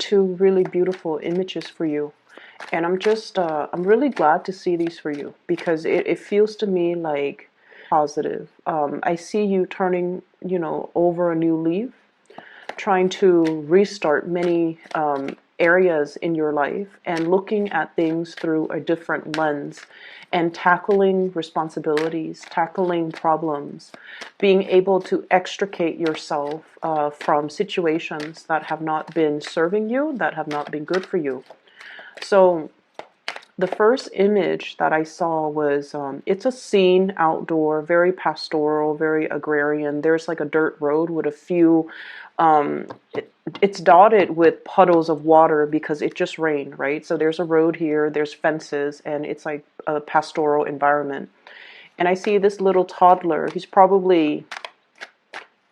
two really beautiful images for you. And I'm really glad to see these for you because it feels to me like positive. I see you turning, over a new leaf, trying to restart many areas in your life and looking at things through a different lens and tackling responsibilities, tackling problems, being able to extricate yourself from situations that have not been serving you, that have not been good for you. So the first image that I saw was, it's a scene outdoor, very pastoral, very agrarian. There's like a dirt road with a few, it's dotted with puddles of water because it just rained, right? So there's a road here, there's fences, and it's like a pastoral environment. And I see this little toddler, he's probably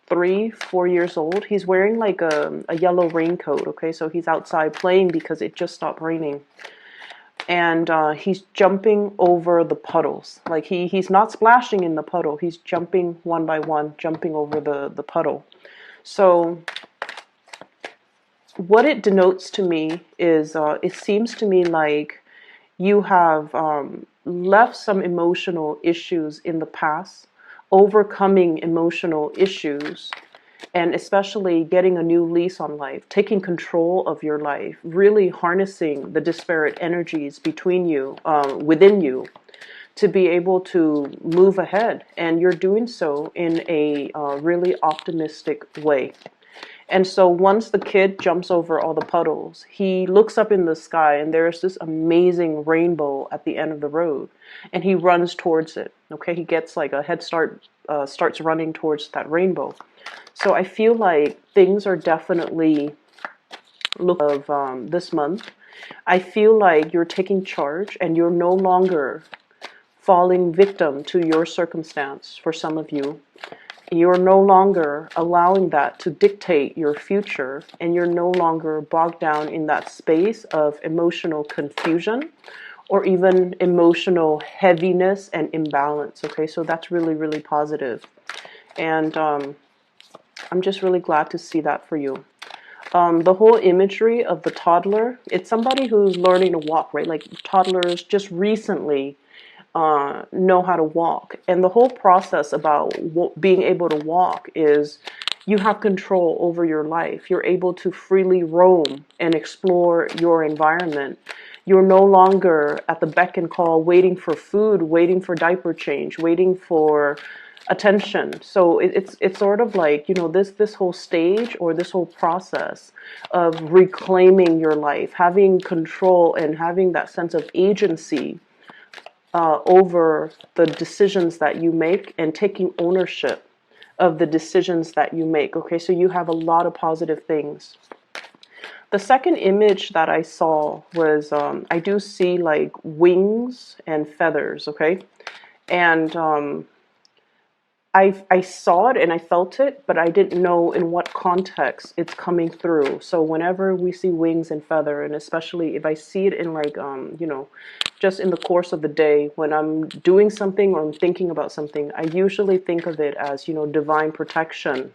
3, 4 years old. He's wearing like a yellow raincoat, okay? So he's outside playing because it just stopped raining. And he's jumping over the puddles. Like he's not splashing in the puddle. He's jumping one by one, jumping over the puddle. So what it denotes to me is, it seems to me like you have left some emotional issues in the past, overcoming emotional issues, and especially getting a new lease on life, taking control of your life, really harnessing the disparate energies between you, within you, to be able to move ahead. And you're doing so in a really optimistic way. And so once the kid jumps over all the puddles, he looks up in the sky and there's this amazing rainbow at the end of the road. And he runs towards it. Okay, he gets like a head start, starts running towards that rainbow. So I feel like things are definitely this month. I feel like you're taking charge and you're no longer falling victim to your circumstance. For some of you, you're no longer allowing that to dictate your future, and you're no longer bogged down in that space of emotional confusion or even emotional heaviness and imbalance. Okay, so that's really, really positive. And I'm just really glad to see that for you. The whole imagery of the toddler, it's somebody who's learning to walk, right? Like toddlers just recently know how to walk. And the whole process about being able to walk is you have control over your life. You're able to freely roam and explore your environment. You're no longer at the beck and call, waiting for food, waiting for diaper change, waiting for attention. So it's sort of like, this whole stage or this whole process of reclaiming your life, having control and having that sense of agency over the decisions that you make and taking ownership of the decisions that you make. Okay, so you have a lot of positive things. The second image that I saw was, I do see like wings and feathers, okay? And I saw it and I felt it, but I didn't know in what context it's coming through. So whenever we see wings and feather, and especially if I see it in like, just in the course of the day, when I'm doing something or I'm thinking about something, I usually think of it as, divine protection,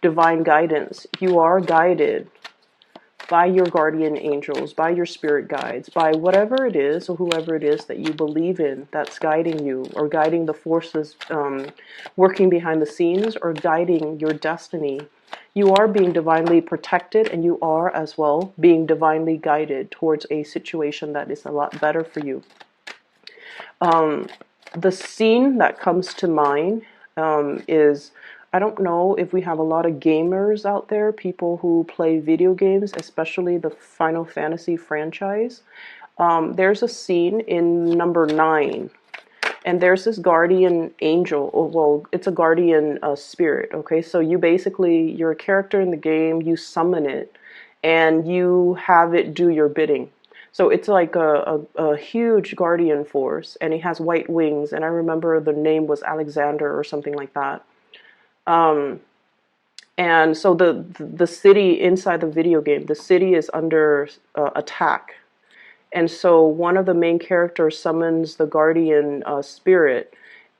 divine guidance. You are guided by your guardian angels, by your spirit guides, by whatever it is or whoever it is that you believe in that's guiding you, or guiding the forces working behind the scenes, or guiding your destiny. You are being divinely protected, and you are as well being divinely guided towards a situation that is a lot better for you. The scene that comes to mind is, I don't know if we have a lot of gamers out there, people who play video games, especially the Final Fantasy franchise. There's a scene in number 9, and there's this guardian angel, or well, it's a guardian spirit, okay? So you're a character in the game, you summon it, and you have it do your bidding. So it's like a huge guardian force, and it has white wings, and I remember the name was Alexander or something like that. And so the city inside the video game, the city is under attack. And so one of the main characters summons the guardian spirit,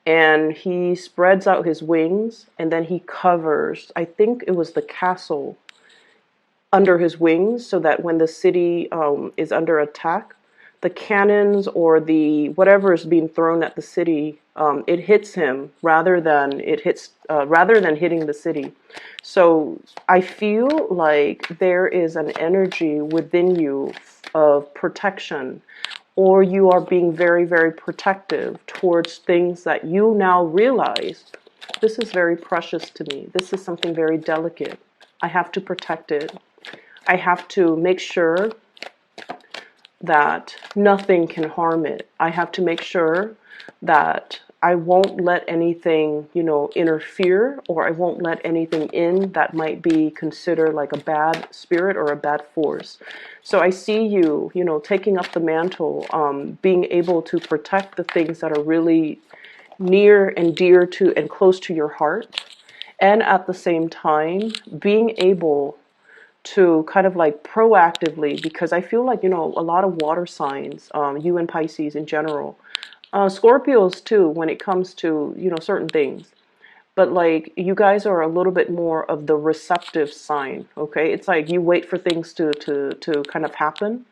and he spreads out his wings, and then he covers, I think it was the castle, under his wings, so that when the city is under attack, the cannons or the whatever is being thrown at the city, it hits him rather than hitting the city. So I feel like there is an energy within you of protection, or you are being very, very protective towards things that you now realize, this is very precious to me. This is something very delicate. I have to protect it. I have to make sure that nothing can harm it. I have to make sure that I won't let anything, interfere, or I won't let anything in that might be considered like a bad spirit or a bad force. So I see you, taking up the mantle, being able to protect the things that are really near and dear to and close to your heart. And at the same time, being able to kind of like proactively, because I feel like, a lot of water signs, you and Pisces in general, Scorpios too, when it comes to, certain things. But like you guys are a little bit more of the receptive sign, okay? It's like you wait for things to kind of happen,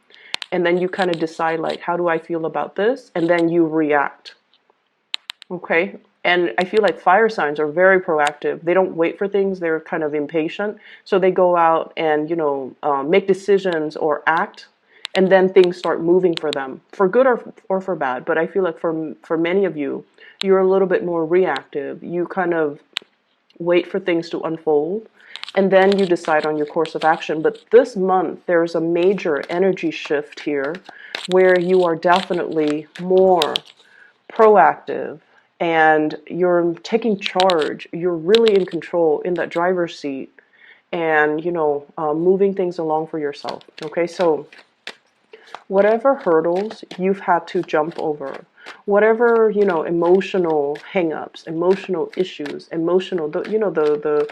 and then you kind of decide like, how do I feel about this? And then you react, okay? And I feel like fire signs are very proactive. They don't wait for things. They're kind of impatient. So they go out and, make decisions or act, and then things start moving for them, for good or for bad. But I feel like for many of you, you're a little bit more reactive. You kind of wait for things to unfold, and then you decide on your course of action. But this month, there's a major energy shift here where you are definitely more proactive, and you're taking charge. You're really in control, in that driver's seat, and moving things along for yourself. Okay, so whatever hurdles you've had to jump over, whatever emotional hangups, emotional issues, emotional the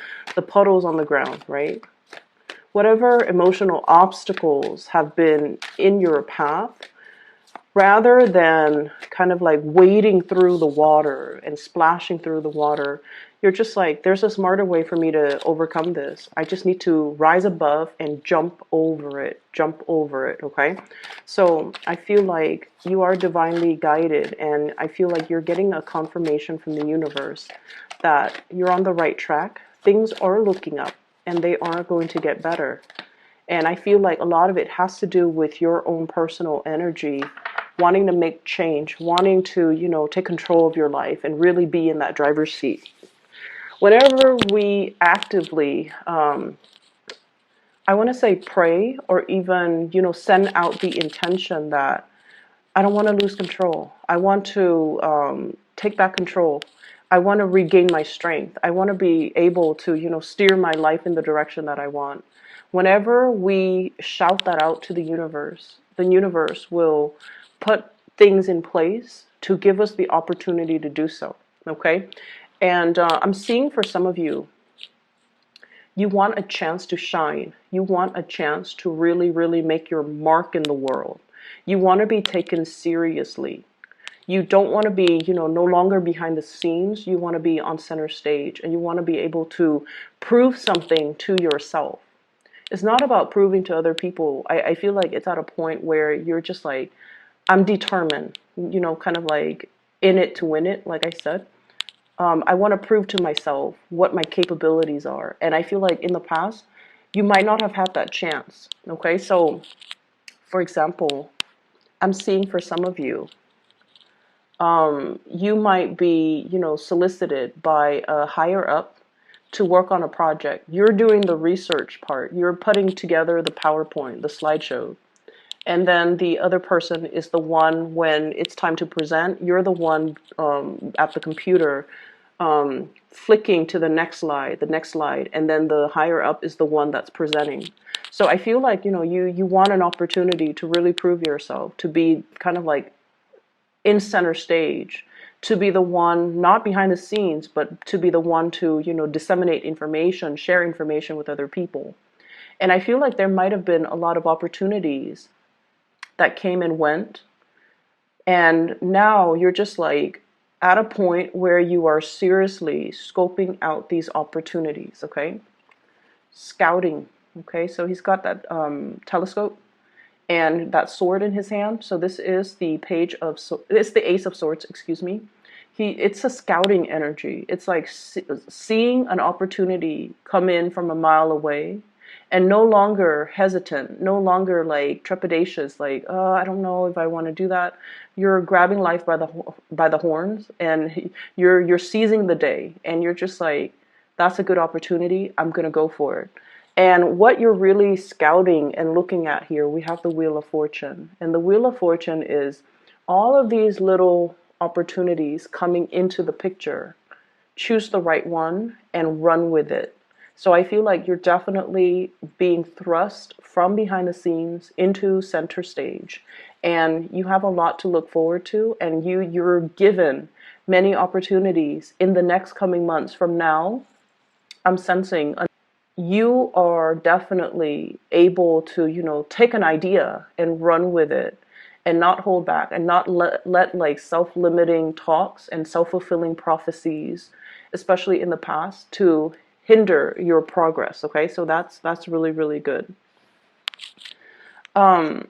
puddles on the ground, right? Whatever emotional obstacles have been in your path, rather than kind of like wading through the water and splashing through the water, you're just like, there's a smarter way for me to overcome this. I just need to rise above and jump over it, okay? So I feel like you are divinely guided, and I feel like you're getting a confirmation from the universe that you're on the right track. Things are looking up, and they are going to get better. And I feel like a lot of it has to do with your own personal energy, wanting to make change, wanting to, take control of your life and really be in that driver's seat. Whenever we actively, I want to say pray, or even, send out the intention that I don't want to lose control. I want to take back control. I want to regain my strength. I want to be able to, steer my life in the direction that I want. Whenever we shout that out to the universe will put things in place to give us the opportunity to do so, okay? And I'm seeing for some of you, you want a chance to shine. You want a chance to really, really make your mark in the world. You want to be taken seriously. You don't want to be, no longer behind the scenes. You want to be on center stage, and you want to be able to prove something to yourself. It's not about proving to other people. I feel like it's at a point where you're just like, I'm determined, kind of like in it to win it, like I said. I want to prove to myself what my capabilities are. And I feel like in the past, you might not have had that chance. Okay, so for example, I'm seeing for some of you, you might be, solicited by a higher up to work on a project. You're doing the research part. You're putting together the PowerPoint, the slideshow. And then the other person is the one, when it's time to present, you're the one at the computer flicking to the next slide, and then the higher up is the one that's presenting. So I feel like, you want an opportunity to really prove yourself, to be kind of like in center stage, to be the one, not behind the scenes, but to be the one to, disseminate information, share information with other people. And I feel like there might have been a lot of opportunities that came and went. And now you're just like at a point where you are seriously scoping out these opportunities, okay? Scouting, Okay, so he's got that telescope and that sword in his hand. So this is the page of, it's the Ace of Swords, excuse me. It's a scouting energy. It's like seeing an opportunity come in from a mile away, and no longer hesitant, no longer like trepidatious, like, oh, I don't know if I want to do that. You're grabbing life by the horns, and you're seizing the day, and you're just like, that's a good opportunity. I'm gonna go for it. And what you're really scouting and looking at here, we have the Wheel of Fortune. And the Wheel of Fortune is all of these little opportunities coming into the picture. Choose the right one and run with it. So I feel like you're definitely being thrust from behind the scenes into center stage. And you have a lot to look forward to. And you're given many opportunities in the next coming months from now. I'm sensing you are definitely able to, take an idea and run with it and not hold back and not let like self-limiting talks and self-fulfilling prophecies, especially in the past, to hinder your progress. Okay, so that's really, really good. What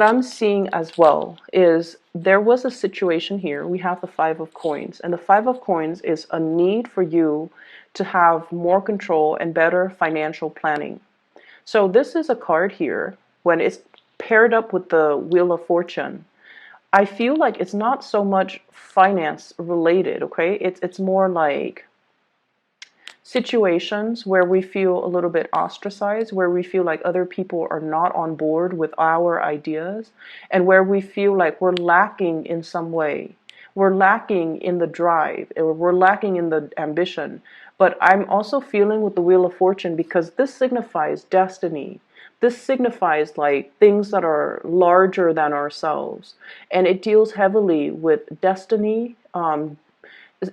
I'm seeing as well is there was a situation here. We have the Five of Coins, and the Five of Coins is a need for you to have more control and better financial planning. So this is a card here. When it's paired up with the Wheel of Fortune, I feel like it's not so much finance related, okay? It's more like situations where we feel a little bit ostracized, where we feel like other people are not on board with our ideas, and where we feel like we're lacking in some way. We're lacking in the drive, or we're lacking in the ambition. But I'm also feeling with the Wheel of Fortune, because this signifies destiny. This signifies like things that are larger than ourselves. And it deals heavily with destiny,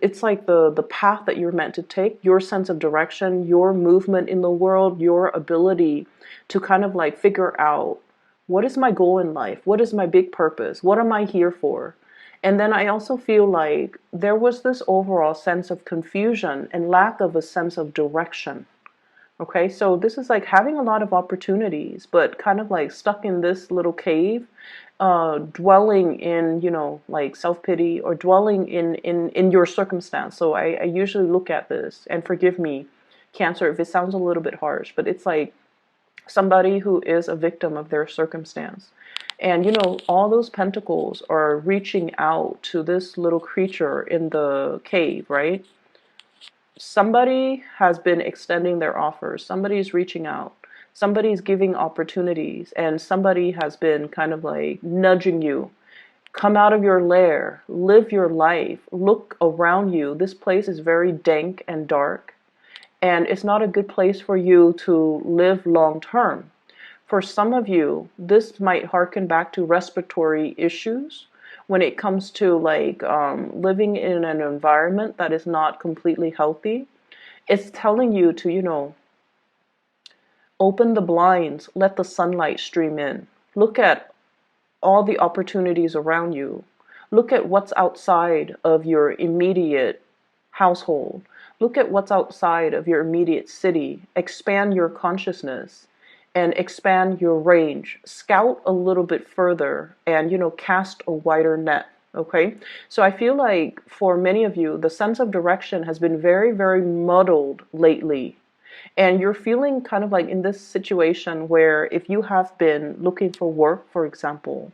it's like the path that you're meant to take, your sense of direction, your movement in the world, your ability to kind of like figure out, what is my goal in life? What is my big purpose? What am I here for? And then I also feel like there was this overall sense of confusion and lack of a sense of direction. Okay, so this is like having a lot of opportunities, but kind of like stuck in this little cave, dwelling in, like self-pity, or dwelling in your circumstance. So I usually look at this, and forgive me, Cancer, if it sounds a little bit harsh, but it's like somebody who is a victim of their circumstance. And, all those pentacles are reaching out to this little creature in the cave, right? Somebody has been extending their offers. Somebody's reaching out. Somebody's giving opportunities. And somebody has been kind of like nudging you. Come out of your lair. Live your life. Look around you. This place is very dank and dark. And it's not a good place for you to live long term. For some of you, this might harken back to respiratory issues when it comes to like living in an environment that is not completely healthy. It's telling you to, open the blinds, let the sunlight stream in. Look at all the opportunities around you. Look at what's outside of your immediate household. Look at what's outside of your immediate city. Expand your consciousness and expand your range. Scout a little bit further and, cast a wider net. Okay, so I feel like for many of you, the sense of direction has been very, very muddled lately. And you're feeling kind of like in this situation where if you have been looking for work, for example,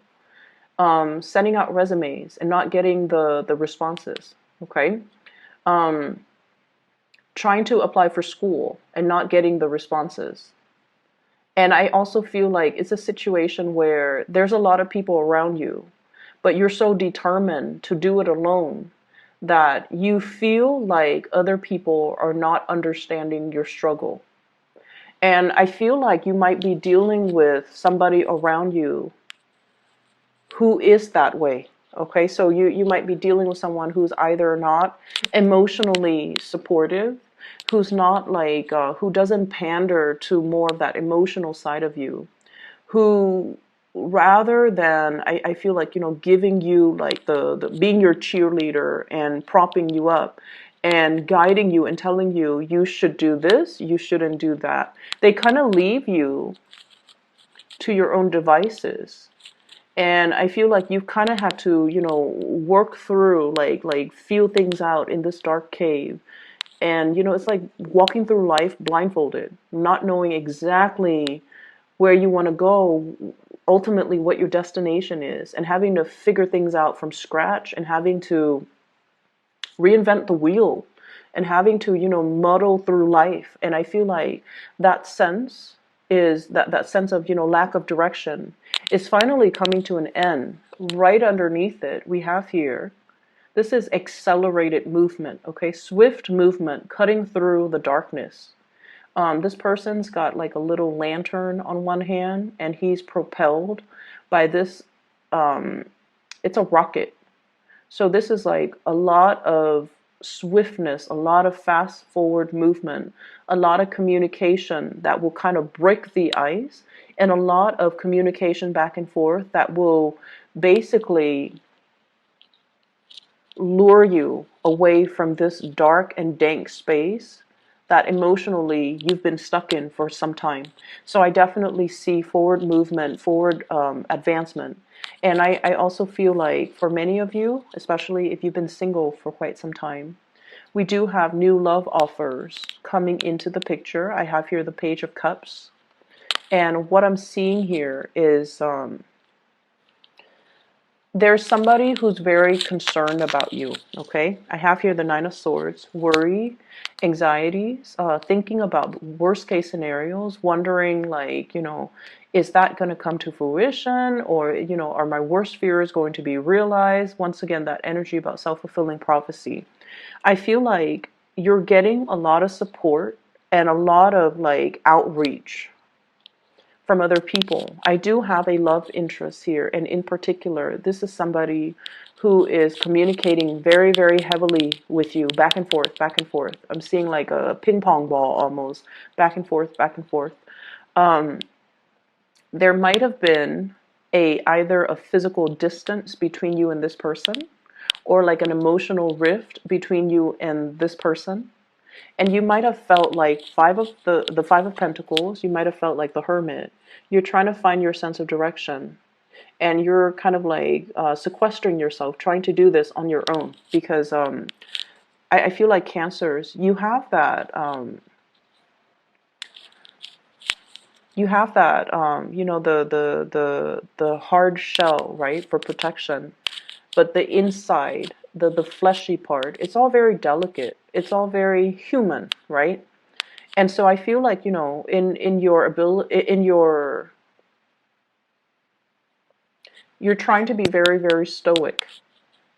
sending out resumes and not getting the responses, okay? Trying to apply for school and not getting the responses. And I also feel like it's a situation where there's a lot of people around you, but you're so determined to do it alone that you feel like other people are not understanding your struggle. And I feel like you might be dealing with somebody around you who is that way. Okay, so you might be dealing with someone who's either not emotionally supportive, who's not like, who doesn't pander to more of that emotional side of you, who rather than, I feel like, giving you like the being your cheerleader and propping you up and guiding you and telling you, you should do this, you shouldn't do that. They kind of leave you to your own devices. And I feel like you've kind of had to, you know, work through, like feel things out in this dark cave. And, you know, it's like walking through life blindfolded, not knowing exactly where you want to go, ultimately what your destination is, and having to figure things out from scratch, and having to reinvent the wheel, and having to, you know, muddle through life. And I feel like that sense is that sense of, you know, lack of direction is finally coming to an end. Right underneath it, we have here, this is accelerated movement, okay? Swift movement, cutting through the darkness. This person's got like a little lantern on one hand, and he's propelled by this, it's a rocket. So this is like a lot of swiftness, a lot of fast forward movement, a lot of communication that will kind of break the ice, and a lot of communication back and forth that will basically lure you away from this dark and dank space that emotionally you've been stuck in for some time. So I definitely see forward movement, forward advancement. And I also feel like for many of you, especially if you've been single for quite some time, we do have new love offers coming into the picture. I have here the Page of Cups. And what I'm seeing here is there's somebody who's very concerned about you, okay? I have here the Nine of Swords, worry, anxieties, thinking about worst case scenarios, wondering like, you know, is that going to come to fruition? Or, you know, are my worst fears going to be realized? Once again, that energy about self-fulfilling prophecy. I feel like you're getting a lot of support and a lot of like outreach from other people. I do have a love interest here, and in particular, this is somebody who is communicating very, very heavily with you, back and forth, back and forth. I'm seeing like a ping pong ball almost, back and forth, back and forth. There might have been either a physical distance between you and this person, or like an emotional rift between you and this person. And you might have felt like the Five of Pentacles, you might have felt like the Hermit. You're trying to find your sense of direction. And you're kind of like sequestering yourself, trying to do this on your own. Because I feel like Cancers, you have that, you know, the hard shell, right, for protection. But the inside, the fleshy part, it's all very delicate. It's all very human, right? And so I feel like, you know, in your ability, you're trying to be very, very stoic,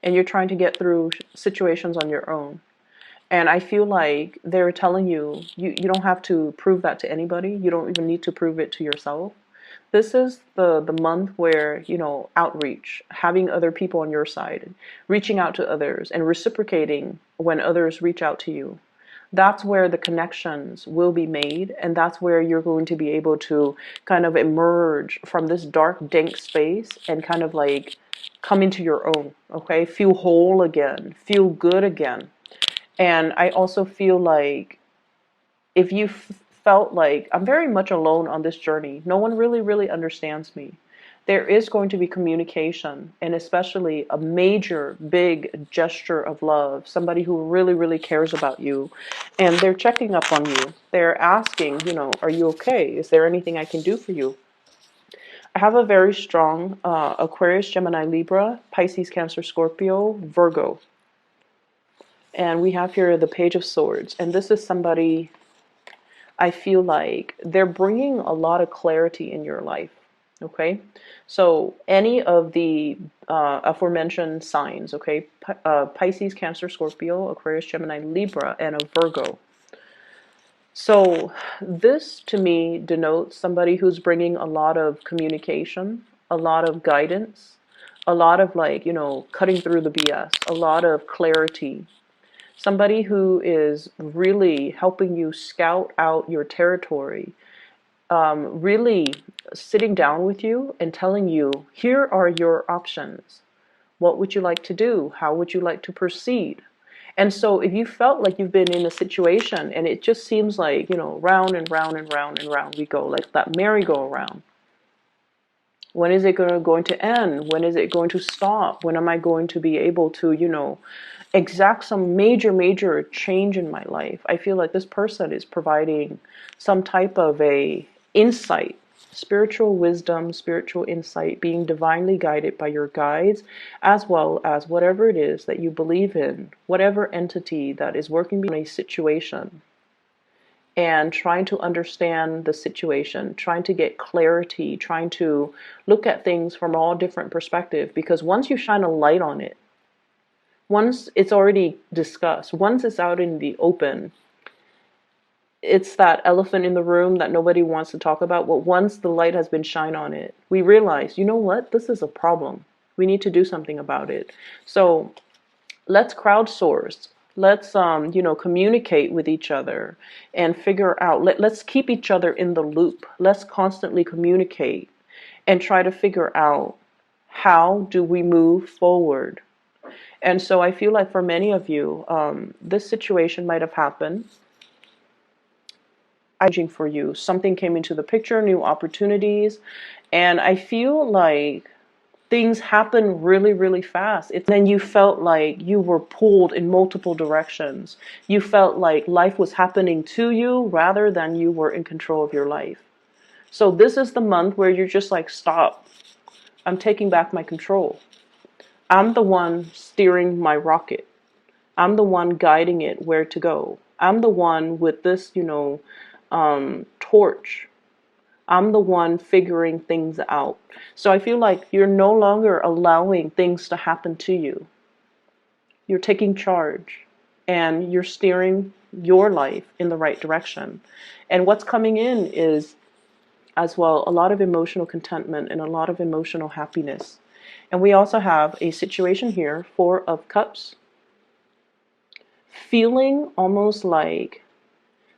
and you're trying to get through situations on your own. And I feel like they're telling you, you don't have to prove that to anybody. You don't even need to prove it to yourself. This is the month where, you know, outreach, having other people on your side, reaching out to others and reciprocating when others reach out to you. That's where the connections will be made, and that's where you're going to be able to kind of emerge from this dark, dank space and kind of like come into your own, okay? Feel whole again, feel good again. And I also feel like if you felt like I'm very much alone on this journey, no one really, really understands me, there is going to be communication, and especially a major, big gesture of love, somebody who really, really cares about you, and they're checking up on you. They're asking, you know, are you okay? Is there anything I can do for you? I have a very strong Aquarius, Gemini, Libra, Pisces, Cancer, Scorpio, Virgo. And we have here the Page of Swords. And this is somebody, I feel like they're bringing a lot of clarity in your life. Okay, so any of the aforementioned signs, okay, Pisces, Cancer, Scorpio, Aquarius, Gemini, Libra, and a Virgo. So this to me denotes somebody who's bringing a lot of communication, a lot of guidance, a lot of like, you know, cutting through the BS, a lot of clarity. Somebody who is really helping you scout out your territory, really sitting down with you and telling you, here are your options. What would you like to do? How would you like to proceed? And so if you felt like you've been in a situation and it just seems like, round and round and round and round we go, like that merry-go-round. When is it going to end? When is it going to stop? When am I going to be able to, exact some major change in my life? I feel like this person is providing some type of a insight, spiritual wisdom, spiritual insight, being divinely guided by your guides, as well as whatever it is that you believe in, whatever entity that is working in a situation, and trying to understand the situation, trying to get clarity, trying to look at things from all different perspectives. Because once you shine a light on it, once it's already discussed, once it's out in the open, it's that elephant in the room that nobody wants to talk about. But once the light has been shined on it, we realize, you know what, this is a problem. We need to do something about it. So let's crowdsource. Let's communicate with each other and figure out. Let's keep each other in the loop. Let's constantly communicate and try to figure out, how do we move forward. And so I feel like for many of you, this situation might have happened. For you, something came into the picture, new opportunities, and I feel like things happen really fast. Then you felt like you were pulled in multiple directions. You felt like life was happening to you rather than you were in control of your life. So this is the month where you're just like, stop. I'm taking back my control. I'm the one steering my rocket. I'm the one guiding it where to go. I'm the one with this, torch. I'm the one figuring things out. So I feel like you're no longer allowing things to happen to you. You're taking charge and you're steering your life in the right direction. And what's coming in is, as well, a lot of emotional contentment and a lot of emotional happiness. And we also have a situation here, 4 of Cups, feeling almost like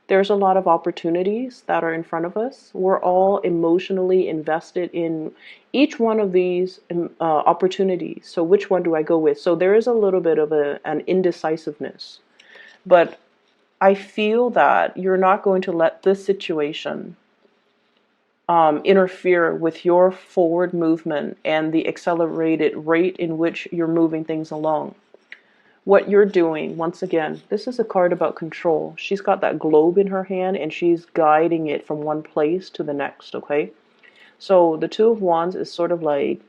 there's a lot of opportunities that are in front of us. We're all emotionally invested in each one of these opportunities. So which one do I go with? So there is a little bit of an indecisiveness. But I feel that you're not going to let this situation interfere with your forward movement and the accelerated rate in which you're moving things along. What you're doing, once again, this is a card about control. She's got that globe in her hand and she's guiding it from one place to the next, okay? So the 2 of Wands is sort of like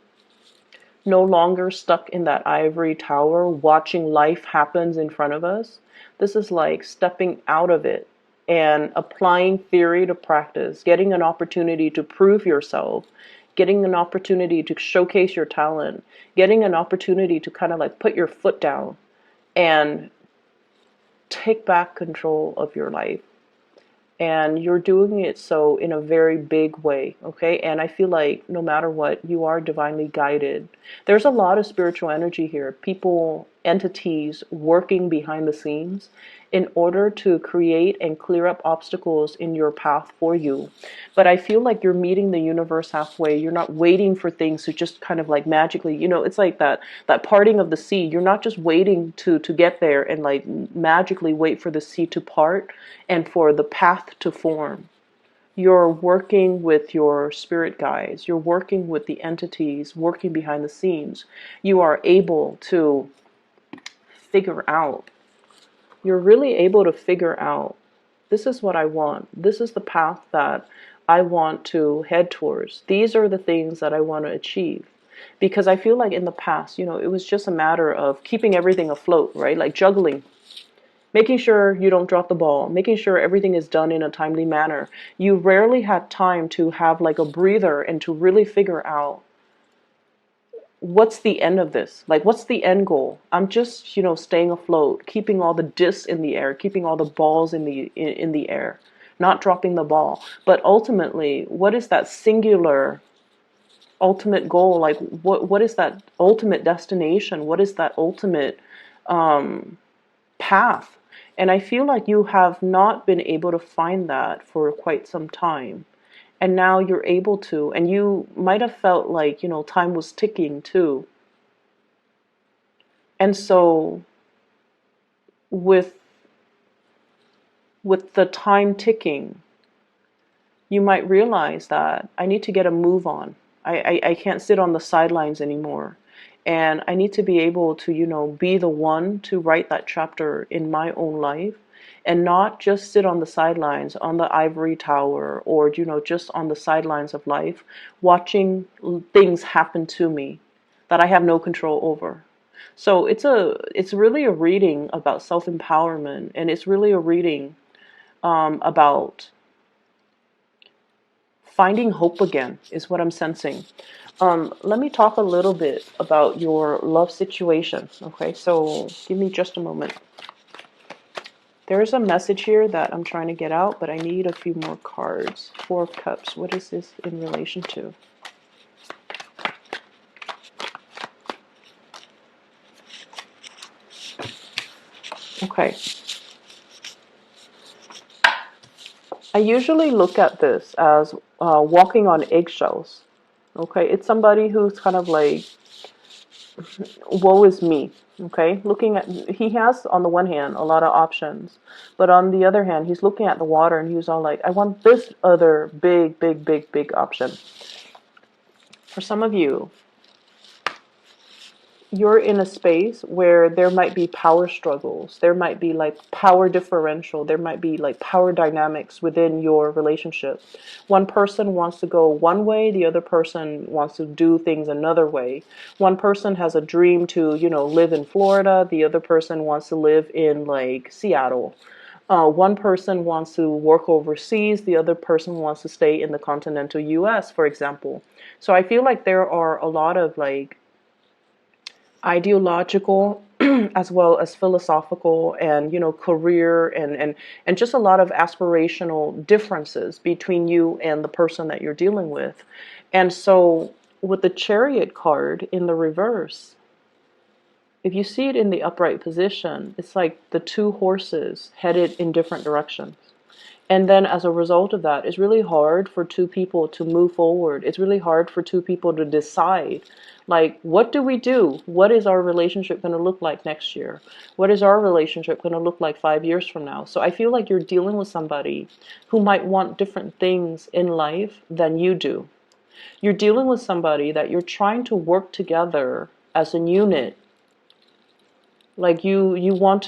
no longer stuck in that ivory tower watching life happens in front of us. This is like stepping out of it and applying theory to practice, getting an opportunity to prove yourself, getting an opportunity to showcase your talent, getting an opportunity to kind of like put your foot down and take back control of your life. And you're doing it so in a very big way, okay? And I feel like no matter what, you are divinely guided. There's a lot of spiritual energy here. People, entities working behind the scenes in order to create and clear up obstacles in your path for you. But I feel like you're meeting the universe halfway. You're not waiting for things to just kind of like magically, it's like that parting of the sea. You're not just waiting to get there and like magically wait for the sea to part and for the path to form. You're working with your spirit guides. You're working with the entities working behind the scenes. You are able to figure out. You're really able to figure out, this is what I want. This is the path that I want to head towards. These are the things that I want to achieve. Because I feel like in the past, it was just a matter of keeping everything afloat, right? Like juggling. Making sure you don't drop the ball, making sure everything is done in a timely manner. You rarely had time to have like a breather and to really figure out, what's the end of this? Like, what's the end goal? I'm just, staying afloat, keeping all the discs in the air, keeping all the balls in the air, not dropping the ball. But ultimately, what is that singular ultimate goal? Like, what is that ultimate destination? What is that ultimate path? And I feel like you have not been able to find that for quite some time. And now you're able to, and you might have felt like, time was ticking too. And so with the time ticking, you might realize that I need to get a move on. I can't sit on the sidelines anymore. And I need to be able to, be the one to write that chapter in my own life and not just sit on the sidelines, on the ivory tower, or, just on the sidelines of life, watching things happen to me that I have no control over. So it's really a reading about self-empowerment, and it's really a reading about finding hope again, is what I'm sensing. Let me talk a little bit about your love situation. Okay, so give me just a moment. There's a message here that I'm trying to get out, but I need a few more cards. Four of Cups. What is this in relation to? Okay. I usually look at this as walking on eggshells. Okay, it's somebody who's kind of like, woe is me. Okay, looking at, he has on the one hand a lot of options, but on the other hand, he's looking at the water and he's all like, I want this other big, big, big, big option. For some of you, you're in a space where there might be power struggles. There might be like power differential. There might be like power dynamics within your relationship. One person wants to go one way, the other person wants to do things another way. One person has a dream to, live in Florida. The other person wants to live in like Seattle. One person wants to work overseas. The other person wants to stay in the continental US, for example. So I feel like there are a lot of like ideological as well as philosophical and career and just a lot of aspirational differences between you and the person that you're dealing with. And so with the Chariot card in the reverse, if you see it in the upright position, it's like the two horses headed in different directions. And then as a result of that, it's really hard for two people to move forward. It's really hard for two people to decide, like, what do we do? What is our relationship going to look like next year? What is our relationship going to look like 5 years from now? So I feel like you're dealing with somebody who might want different things in life than you do. You're dealing with somebody that you're trying to work together as a unit. Like you want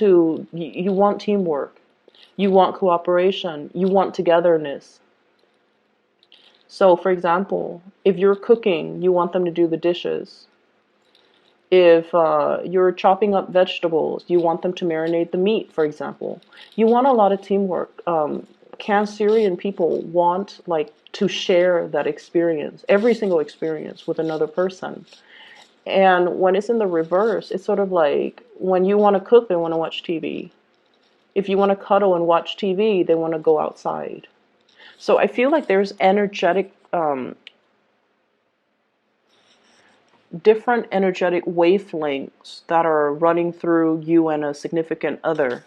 teamwork. You want cooperation. You want togetherness. So, for example, if you're cooking, you want them to do the dishes. If you're chopping up vegetables, you want them to marinate the meat, for example. You want a lot of teamwork. Cancerian people want like to share that experience, every single experience with another person. And when it's in the reverse, it's sort of like when you want to cook, they want to watch TV. If you want to cuddle and watch TV, they want to go outside. So I feel like there's different energetic wavelengths that are running through you and a significant other.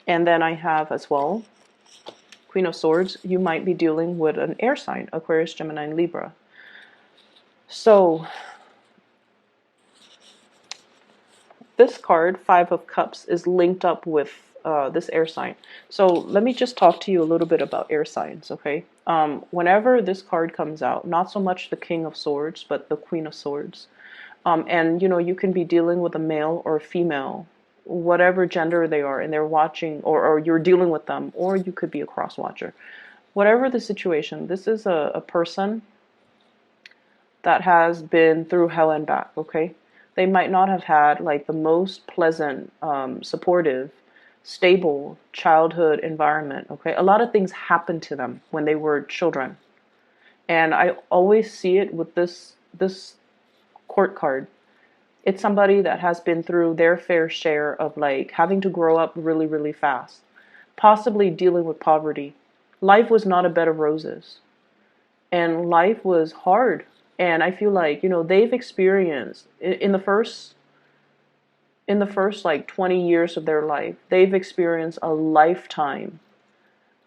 And then I have as well, Queen of Swords, you might be dealing with an air sign, Aquarius, Gemini, and Libra. So this card, Five of Cups, is linked up with this air sign. So let me just talk to you a little bit about air signs, okay? Whenever this card comes out, not so much the King of Swords, but the Queen of Swords. And, you can be dealing with a male or a female, whatever gender they are, and they're watching, or you're dealing with them, or you could be a cross-watcher. Whatever the situation, this is a person that has been through hell and back, okay? They might not have had like the most pleasant, supportive, stable childhood environment, okay? A lot of things happened to them when they were children. And I always see it with this court card. It's somebody that has been through their fair share of like having to grow up really, really fast, possibly dealing with poverty. Life was not a bed of roses, and life was hard. And I feel like, they've experienced in the first like 20 years of their life, they've experienced a lifetime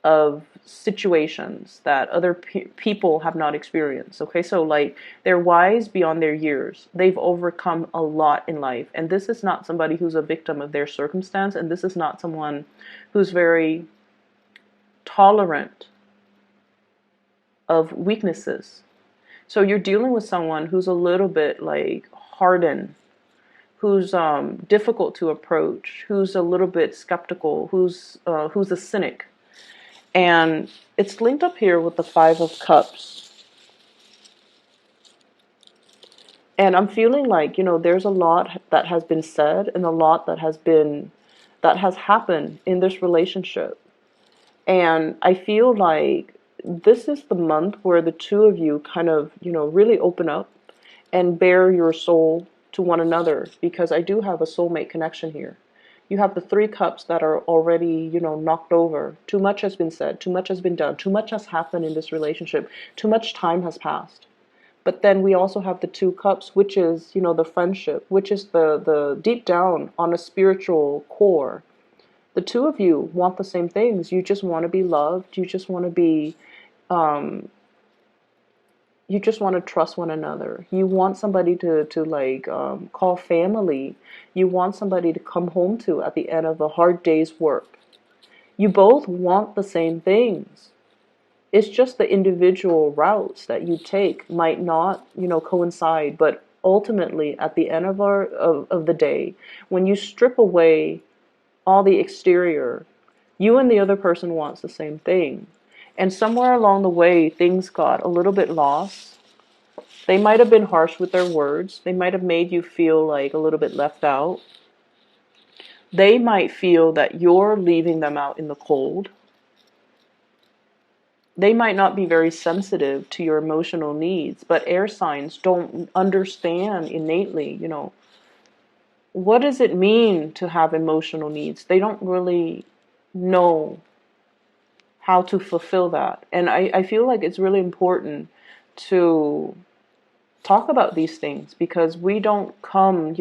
of situations that other people have not experienced. Okay, so like they're wise beyond their years. They've overcome a lot in life, and this is not somebody who's a victim of their circumstance, and this is not someone who's very tolerant of weaknesses. So you're dealing with someone who's a little bit like hardened, who's difficult to approach, who's a little bit skeptical, who's a cynic. And it's linked up here with the Five of Cups. And I'm feeling like, there's a lot that has been said and a lot that has happened in this relationship. And I feel like this is the month where the two of you kind of, really open up and bare your soul to one another, because I do have a soulmate connection here. You have the Three Cups that are already, knocked over. Too much has been said. Too much has been done. Too much has happened in this relationship. Too much time has passed. But then we also have the Two Cups, which is, the friendship, which is the deep down on a spiritual core. The two of you want the same things. You just want to be loved. You just want to be, you just want to trust one another. You want somebody to call family. You want somebody to come home to at the end of a hard day's work. You both want the same things. It's just the individual routes that you take might not, coincide. But ultimately, at the end of the day, when you strip away all the exterior, you and the other person wants the same thing. And somewhere along the way, things got a little bit lost. They might have been harsh with their words. They might have made you feel like a little bit left out. They might feel that you're leaving them out in the cold. They might not be very sensitive to your emotional needs, but air signs don't understand innately, what does it mean to have emotional needs? They don't really know how to fulfill that. And I feel like it's really important to talk about these things, because we don't come,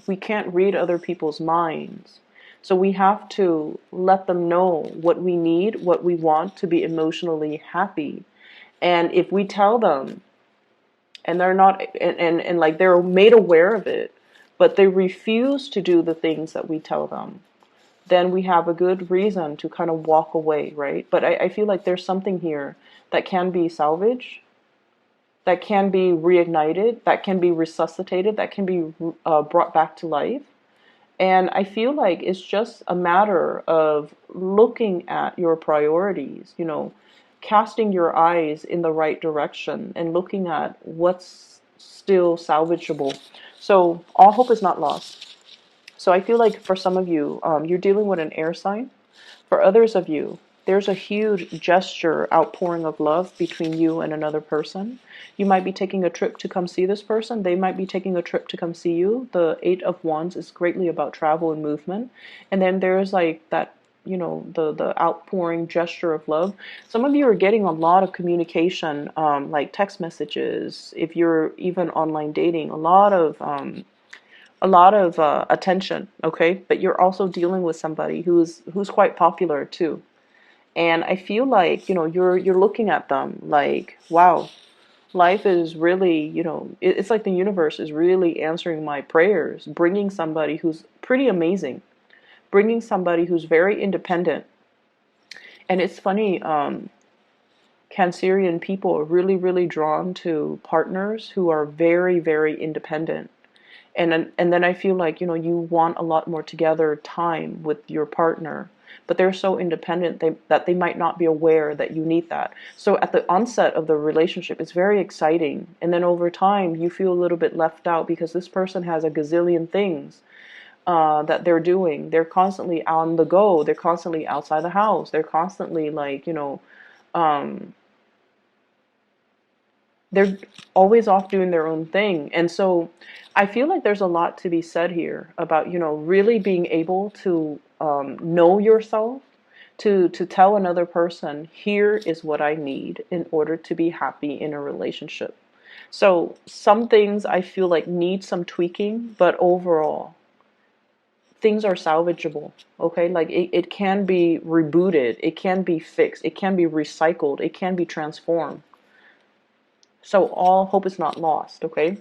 we can't read other people's minds. So we have to let them know what we need, what we want to be emotionally happy. And if we tell them and they're not, and like they're made aware of it, but they refuse to do the things that we tell them, then we have a good reason to kind of walk away, right? But I feel like there's something here that can be salvaged, that can be reignited, that can be resuscitated, that can be brought back to life. And I feel like it's just a matter of looking at your priorities, casting your eyes in the right direction and looking at what's still salvageable. So all hope is not lost. So I feel like for some of you, you're dealing with an air sign. For others of you, there's a huge gesture, outpouring of love between you and another person. You might be taking a trip to come see this person. They might be taking a trip to come see you. The Eight of Wands is greatly about travel and movement. And then there's like that, the outpouring gesture of love. Some of you are getting a lot of communication, like text messages. If you're even online dating, a lot of attention. Okay, but you're also dealing with somebody who's quite popular too. And I feel like, you're looking at them like, wow, life is really, it's like the universe is really answering my prayers, bringing somebody who's pretty amazing, bringing somebody who's very independent. And it's funny, Cancerian people are really, really drawn to partners who are very, very independent. And then I feel like, you want a lot more together time with your partner, but they're so independent that they might not be aware that you need that. So at the onset of the relationship, it's very exciting. And then over time, you feel a little bit left out because this person has a gazillion things that they're doing. They're constantly on the go. They're constantly outside the house. They're constantly like, they're always off doing their own thing. And so I feel like there's a lot to be said here about, really being able to know yourself, to tell another person, here is what I need in order to be happy in a relationship. So some things I feel like need some tweaking, but overall, things are salvageable, okay? Like it can be rebooted, it can be fixed, it can be recycled, it can be transformed. So all hope is not lost, okay?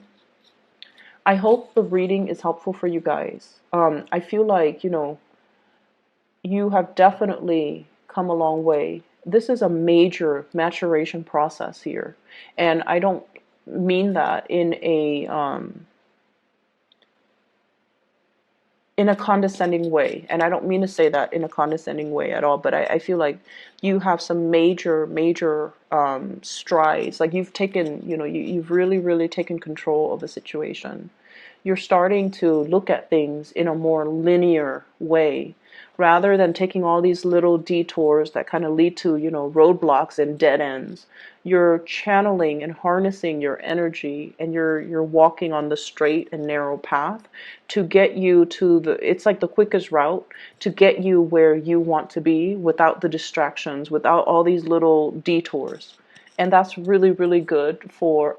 I hope the reading is helpful for you guys. I feel like, you have definitely come a long way. This is a major maturation process here. And I don't mean that in a condescending way. And I don't mean to say that in a condescending way at all, but I feel like you have some major strides. Like you've taken, you've really, really taken control of the situation. You're starting to look at things in a more linear way rather than taking all these little detours that kind of lead to, roadblocks and dead ends. You're channeling and harnessing your energy, and you're walking on the straight and narrow path to get you to it's like the quickest route to get you where you want to be without the distractions, without all these little detours. And that's really, really good for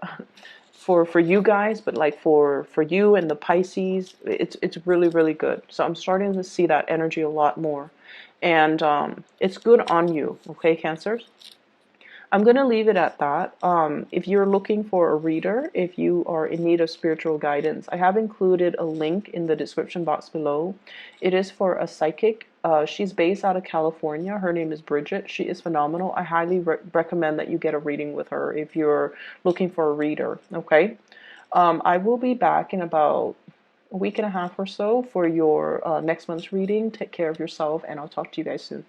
you guys, but like for you and the Pisces, it's really, really good. So I'm starting to see that energy a lot more, and it's good on you, okay, Cancers. I'm going to leave it at that. If you're looking for a reader, if you are in need of spiritual guidance, I have included a link in the description box below. It is for a psychic. She's based out of California. Her name is Bridget. She is phenomenal. I highly recommend that you get a reading with her if you're looking for a reader, okay? I will be back in about a week and a half or so for your next month's reading. Take care of yourself, and I'll talk to you guys soon.